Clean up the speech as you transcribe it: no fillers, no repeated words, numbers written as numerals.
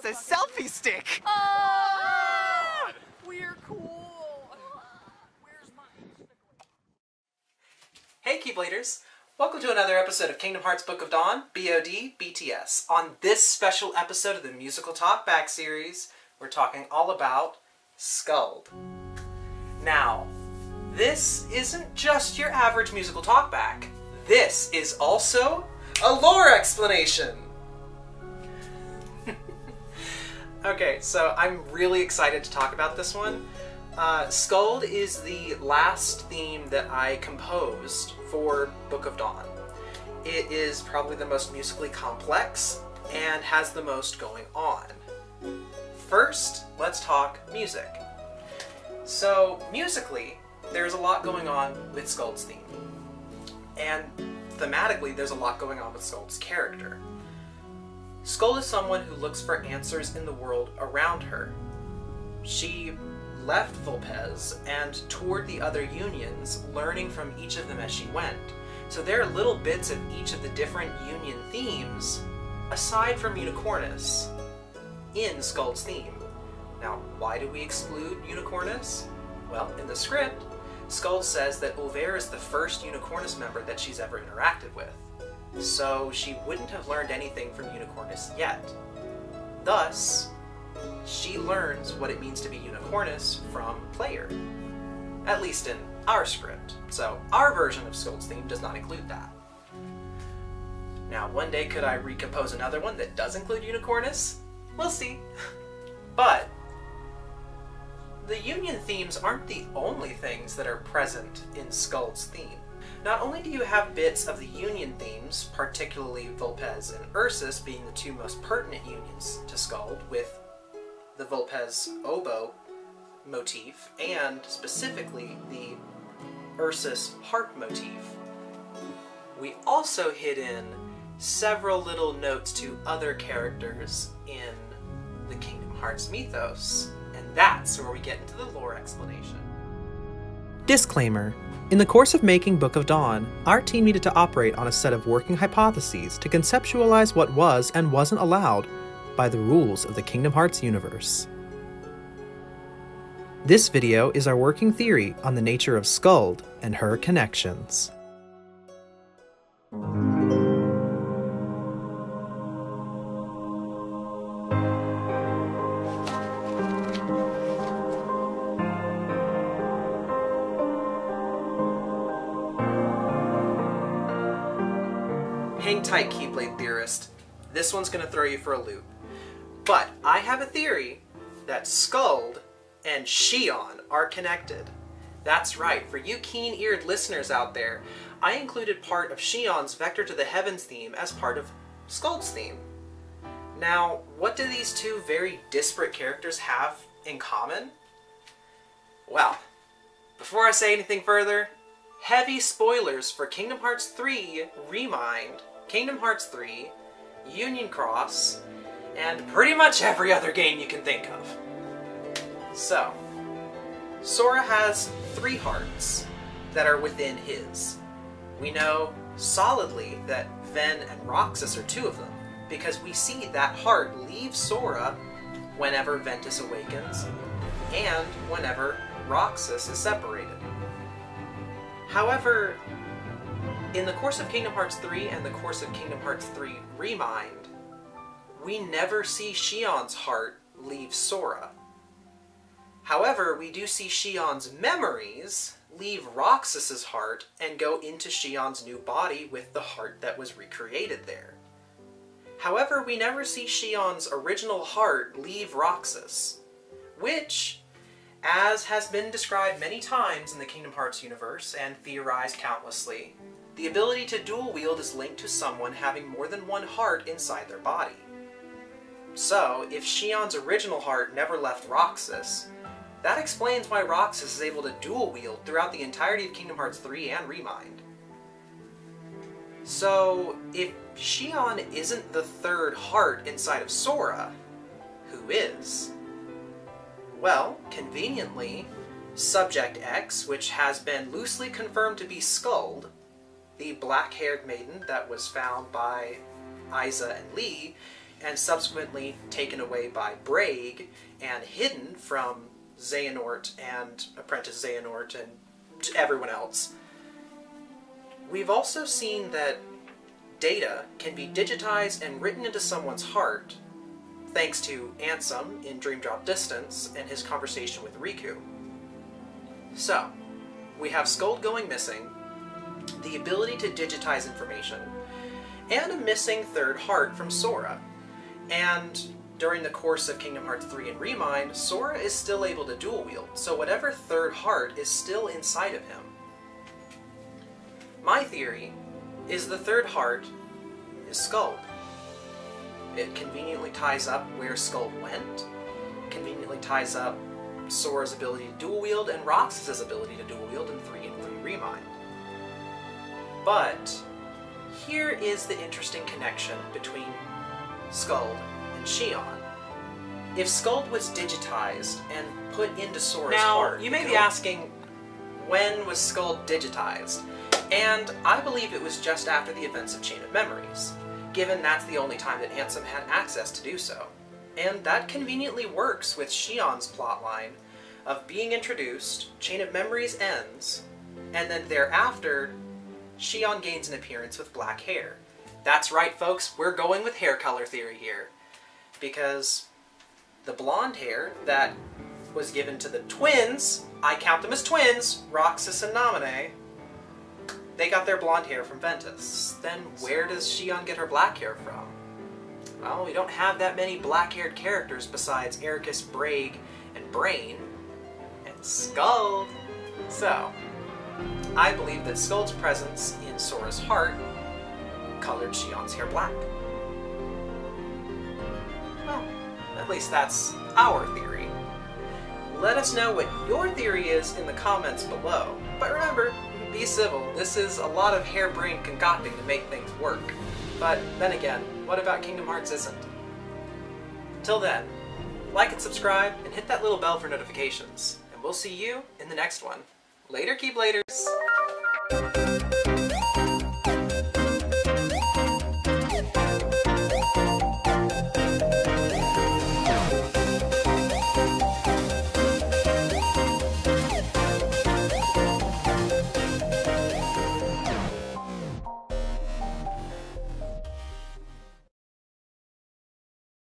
It's a selfie stick! Oh! We're cool! Where's my... Hey Keybladers! Welcome to another episode of Kingdom Hearts Book of Dawn, BOD BTS. On this special episode of the Musical Talkback series, we're talking all about Skuld. Now, this isn't just your average musical talkback. This is also a lore explanation! Okay, so I'm really excited to talk about this one. Skuld is the last theme that I composed for Book of Dawn. It is probably the most musically complex and has the most going on. First, let's talk music. So, musically, there's a lot going on with Skuld's theme. And thematically, there's a lot going on with Skuld's character. Skuld is someone who looks for answers in the world around her. She left Vulpes and toured the other unions, learning from each of them as she went. So there are little bits of each of the different union themes, aside from Unicornus, in Skuld's theme. Now, why do we exclude Unicornus? Well, in the script, Skuld says that Ulver is the first Unicornus member that she's ever interacted with. So she wouldn't have learned anything from Unicornus yet. Thus, she learns what it means to be Unicornus from player. At least in our script. So our version of Skuld's theme does not include that. Now, one day could I recompose another one that does include Unicornus? We'll see. But the union themes aren't the only things that are present in Skuld's theme. Not only do you have bits of the union themes, particularly Vulpes and Ursus being the two most pertinent unions to Skuld, with the Vulpes oboe motif and specifically the Ursus harp motif, we also hid in several little notes to other characters in the Kingdom Hearts mythos, and that's where we get into the lore explanation. Disclaimer. In the course of making Book of Dawn, our team needed to operate on a set of working hypotheses to conceptualize what was and wasn't allowed by the rules of the Kingdom Hearts universe. This video is our working theory on the nature of Skuld and her connections. Hang tight, Keyblade theorist. This one's gonna throw you for a loop. But I have a theory that Skuld and Xion are connected. That's right, for you keen-eared listeners out there, I included part of Xion's Vector to the Heavens theme as part of Skuld's theme. Now, what do these two very disparate characters have in common? Well, before I say anything further, heavy spoilers for Kingdom Hearts 3 Remind, Kingdom Hearts 3, Union Cross, and pretty much every other game you can think of. So, Sora has 3 hearts that are within his. We know solidly that Ven and Roxas are 2 of them, because we see that heart leave Sora whenever Ventus awakens, and whenever Roxas is separated. However, in the course of Kingdom Hearts 3 and the course of Kingdom Hearts 3 Remind, we never see Xion's heart leave Sora. However, we do see Xion's memories leave Roxas's heart and go into Xion's new body with the heart that was recreated there. However, we never see Shion's original heart leave Roxas, which, as has been described many times in the Kingdom Hearts universe and theorized countlessly, the ability to dual wield is linked to someone having more than one heart inside their body. So, if Shion's original heart never left Roxas, that explains why Roxas is able to dual wield throughout the entirety of Kingdom Hearts 3 and Remind. So, if Shion isn't the third heart inside of Sora, who is? Well, conveniently, Subject X, which has been loosely confirmed to be Skuld, the black-haired maiden that was found by Isa and Lee, and subsequently taken away by Braig and hidden from Xehanort and Apprentice Xehanort and everyone else. We've also seen that data can be digitized and written into someone's heart, thanks to Ansem in Dream Drop Distance and his conversation with Riku. So, we have Skuld going missing, the ability to digitize information, and a missing third heart from Sora. And during the course of Kingdom Hearts 3 and Remind, Sora is still able to dual wield, so whatever third heart is still inside of him. My theory is the third heart is Skuld. It conveniently ties up where Skuld went, conveniently ties up Sora's ability to dual wield and Roxas' ability to dual wield in 3 and 3 Remind. But here is the interesting connection between Skuld and Shion. If Skuld was digitized and put into Sora's heart... Now, you may be asking, when was Skuld digitized? And I believe it was just after the events of Chain of Memories, given that's the only time that Ansem had access to do so. And that conveniently works with Shion's plotline of being introduced, Chain of Memories ends, and then thereafter, Shion gains an appearance with black hair. That's right, folks, we're going with hair color theory here. Because the blonde hair that was given to the twins, I count them as twins, Roxas and Naminé, they got their blonde hair from Ventus. Then where does Shion get her black hair from? Well, we don't have that many black-haired characters besides Ericus, Braig, and Brain, and Skuld. So, I believe that Skuld's presence in Sora's heart colored Shion's hair black. Well, at least that's our theory. Let us know what your theory is in the comments below. But remember, be civil. This is a lot of harebrained concocting to make things work. But then again, what about Kingdom Hearts isn't? Till then, like and subscribe, and hit that little bell for notifications. And we'll see you in the next one. Later, Keyblades!